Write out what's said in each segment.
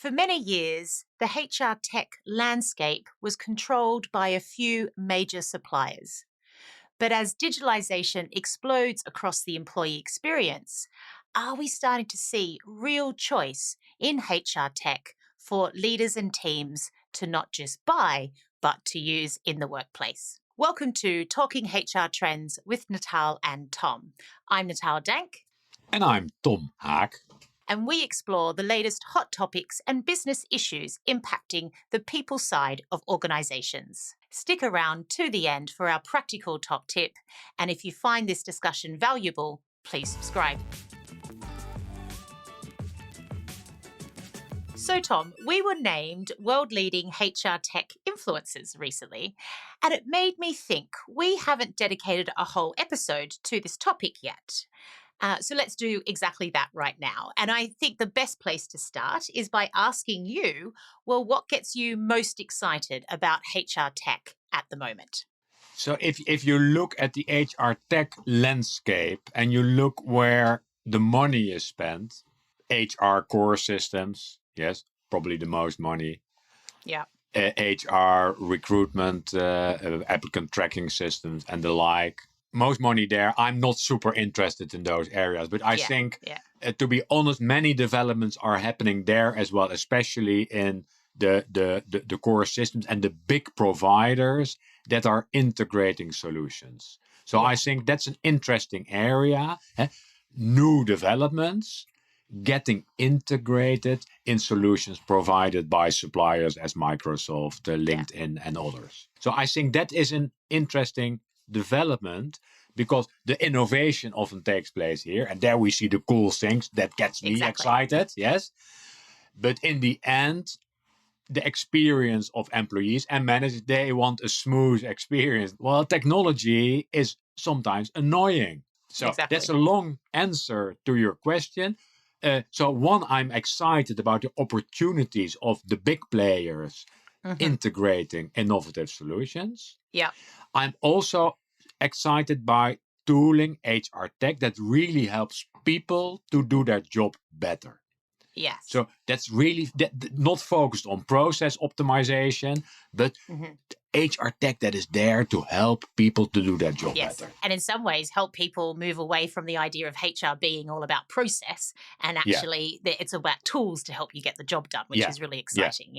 For many years, the HR tech landscape was controlled by a few major suppliers. But as digitalization explodes across the employee experience, are we starting to see real choice in HR tech for leaders and teams to not just buy, but to use in the workplace? Welcome to Talking HR Trends with Natal and Tom. I'm Natal Dank. And I'm Tom Haak. And we explore the latest hot topics and business issues impacting the people side of organizations. Stick around to the end for our practical top tip. And if you find this discussion valuable, please subscribe. So, Tom, we were named world-leading HR tech influencers recently, and it made me think we haven't dedicated a whole episode to this topic yet. So let's do exactly that right now. And I think the best place to start is by asking you, well, what gets you most excited about HR tech at the moment? So if you look at the HR tech landscape and you look where the money is spent, HR core systems, yes, probably the most money. Yeah. HR recruitment, applicant tracking systems and the like. Most money there. I'm not super interested in those areas, but I think, to be honest, many developments are happening there as well, especially in the core systems and the big providers that are integrating solutions. So I think that's an interesting area. New developments getting integrated in solutions provided by suppliers as Microsoft, LinkedIn, and others. So I think that is an interesting development because the innovation often takes place here. And there we see the cool things that gets me excited. Yes. But in the end, the experience of employees and managers, they want a smooth experience. Well, technology is sometimes annoying. So that's a long answer to your question. So one, I'm excited about the opportunities of the big players integrating innovative solutions. Yeah. I'm also excited by tooling HR tech that really helps people to do their job better. Yes. So that's really not focused on process optimization, but HR tech that is there to help people to do their job better. And in some ways help people move away from the idea of HR being all about process and actually it's about tools to help you get the job done, which is really exciting.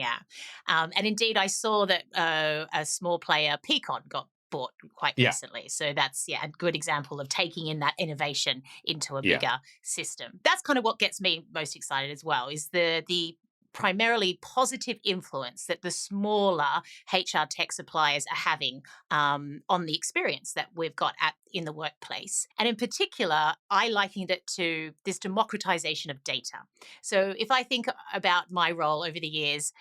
And indeed, I saw that a small player, Peakon, got bought quite recently. So that's a good example of taking in that innovation into a bigger system. That's kind of what gets me most excited as well, is the primarily positive influence that the smaller HR tech suppliers are having on the experience that we've got in the workplace. And in particular, I likened it to this democratization of data. So if I think about my role over the years,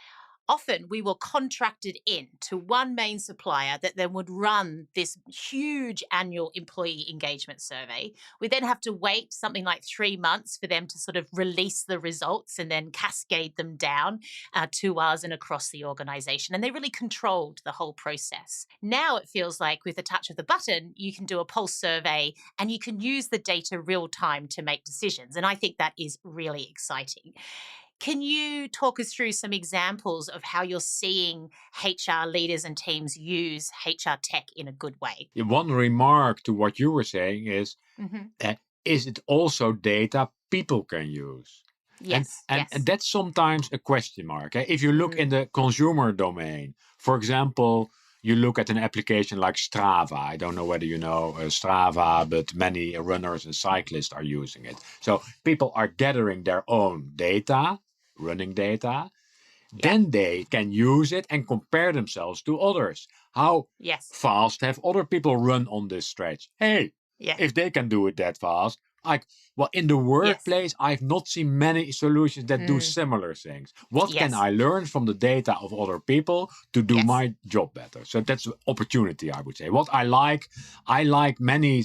often we were contracted in to one main supplier that then would run this huge annual employee engagement survey. We then have to wait something like 3 months for them to sort of release the results and then cascade them down to us and across the organization. And they really controlled the whole process. Now it feels like with the touch of the button, you can do a pulse survey and you can use the data real time to make decisions. And I think that is really exciting. Can you talk us through some examples of how you're seeing HR leaders and teams use HR tech in a good way? One remark to what you were saying is it also data people can use? Yes. And that's sometimes a question mark. If you look in the consumer domain, for example, you look at an application like Strava. I don't know whether you know Strava, but many runners and cyclists are using it. So people are gathering their own data, running data. Then they can use it and compare themselves to others. How fast have other people run on this stretch? Hey, if they can do it that fast, in the workplace, I've not seen many solutions that do similar things. What can I learn from the data of other people to do my job better? So that's an opportunity, I would say. What I like many.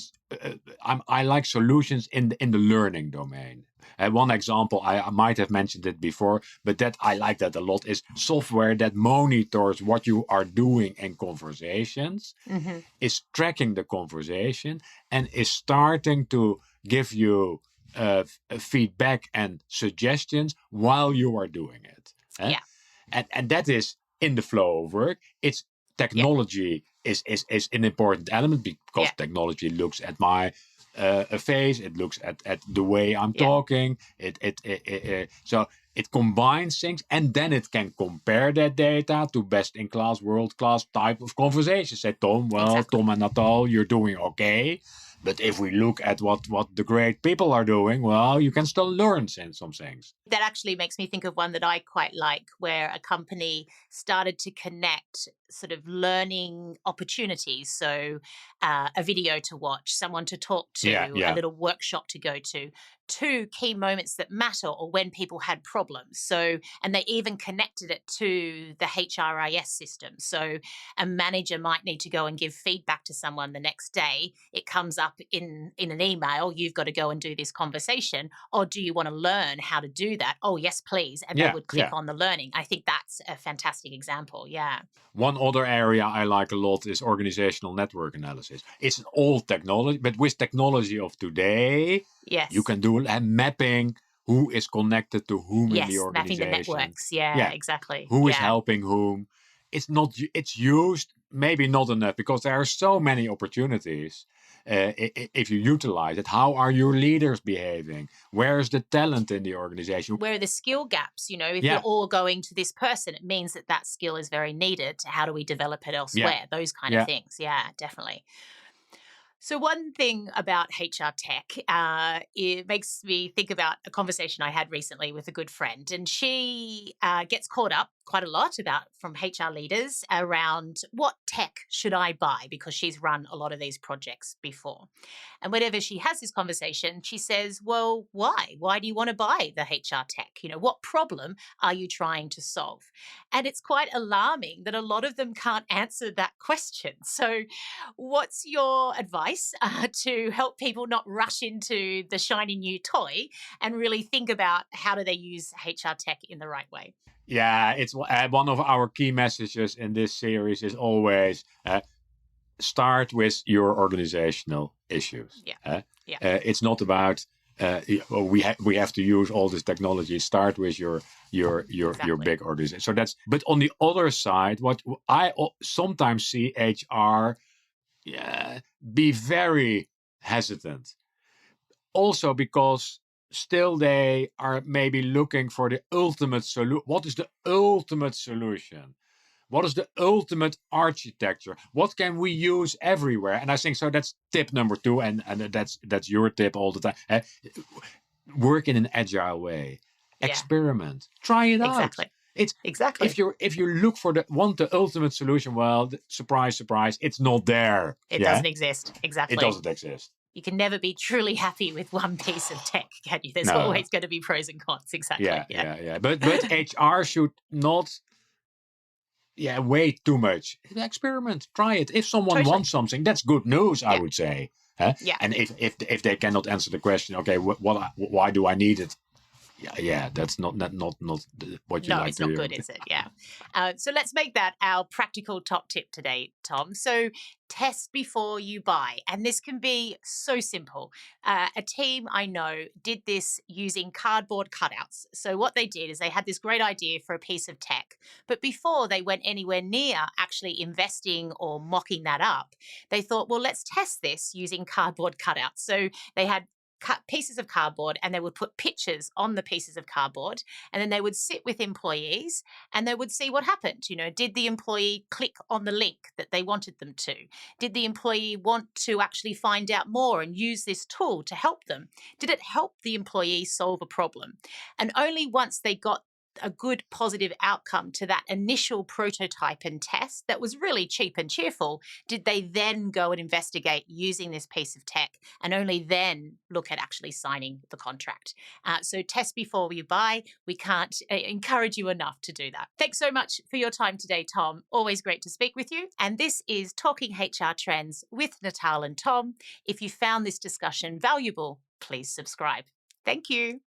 I like solutions in the learning domain. One example, I might have mentioned it before, but that I like that a lot, is software that monitors what you are doing in conversations, is tracking the conversation, and is starting to give you feedback and suggestions while you are doing it. Yeah. And that is in the flow of work. It's technology is an important element because technology looks at my face. It looks at the way I'm talking. So it combines things, and then it can compare that data to best-in-class, world-class type of conversations. Say, Tom, Tom and Natal, you're doing okay. But if we look at what the great people are doing, well, you can still learn some things. That actually makes me think of one that I quite like, where a company started to connect sort of learning opportunities. So a video to watch, someone to talk to, a little workshop to go to, two key moments that matter or when people had problems. So, and they even connected it to the HRIS system. So a manager might need to go and give feedback to someone the next day. It comes up in an email, you've got to go and do this conversation. Or do you want to learn how to do that? Oh, yes, please. And they would click on the learning. I think that's a fantastic example. Yeah. One other area I like a lot is organizational network analysis. It's an old technology, but with technology of today, you can do mapping who is connected to whom in the organization. Mapping the networks. Yeah, exactly. Who is helping whom. It's used, maybe not enough, because there are so many opportunities. If you utilize it, how are your leaders behaving? Where is the talent in the organization? Where are the skill gaps? If you're all going to this person, it means that skill is very needed. How do we develop it elsewhere? Those kind of things. Yeah, definitely. So one thing about HR tech, it makes me think about a conversation I had recently with a good friend, and she gets caught up quite a lot from HR leaders around what tech should I buy, because she's run a lot of these projects before. And whenever she has this conversation, she says, well, why? Why do you want to buy the HR tech? What problem are you trying to solve? And it's quite alarming that a lot of them can't answer that question. So what's your advice to help people not rush into the shiny new toy and really think about how do they use HR tech in the right way? Yeah, it's one of our key messages in this series is always start with your organizational issues. It's not about we have to use all this technology. Start with your big organization. So but on the other side, what I sometimes see HR be very hesitant. Also because still they are maybe looking for the ultimate solution. What is the ultimate solution? What is the ultimate architecture? What can we use everywhere? And I think so that's tip number 2, and that's your tip all the time. Work in an agile way. Experiment. Try it out. Exactly. If you look for the ultimate solution, well, surprise, surprise, it's not there. It doesn't exist. Exactly. It doesn't exist. You can never be truly happy with one piece of tech, can you? There's always going to be pros and cons. Exactly. Yeah. But HR should not wait too much. Experiment. Try it. If someone wants something, that's good news, I would say. Yeah. And if they cannot answer the question, okay, why do I need it? Yeah, that's not what you like to hear. No, it's not good, is it? Yeah. So let's make that our practical top tip today, Tom. So test before you buy. And this can be so simple. A team I know did this using cardboard cutouts. So what they did is they had this great idea for a piece of tech. But before they went anywhere near actually investing or mocking that up, they thought, well, let's test this using cardboard cutouts. So they had cut pieces of cardboard and they would put pictures on the pieces of cardboard, and then they would sit with employees and they would see what happened. Did the employee click on the link that they wanted them to? Did the employee want to actually find out more and use this tool to help them? Did it help the employee solve a problem? And only once they got a good positive outcome to that initial prototype and test that was really cheap and cheerful, did they then go and investigate using this piece of tech, and only then look at actually signing the contract. So test before you buy. We can't encourage you enough to do that. Thanks so much for your time today, Tom. Always great to speak with you. And this is Talking HR Trends with Natal and Tom. If you found this discussion valuable, please subscribe. Thank you.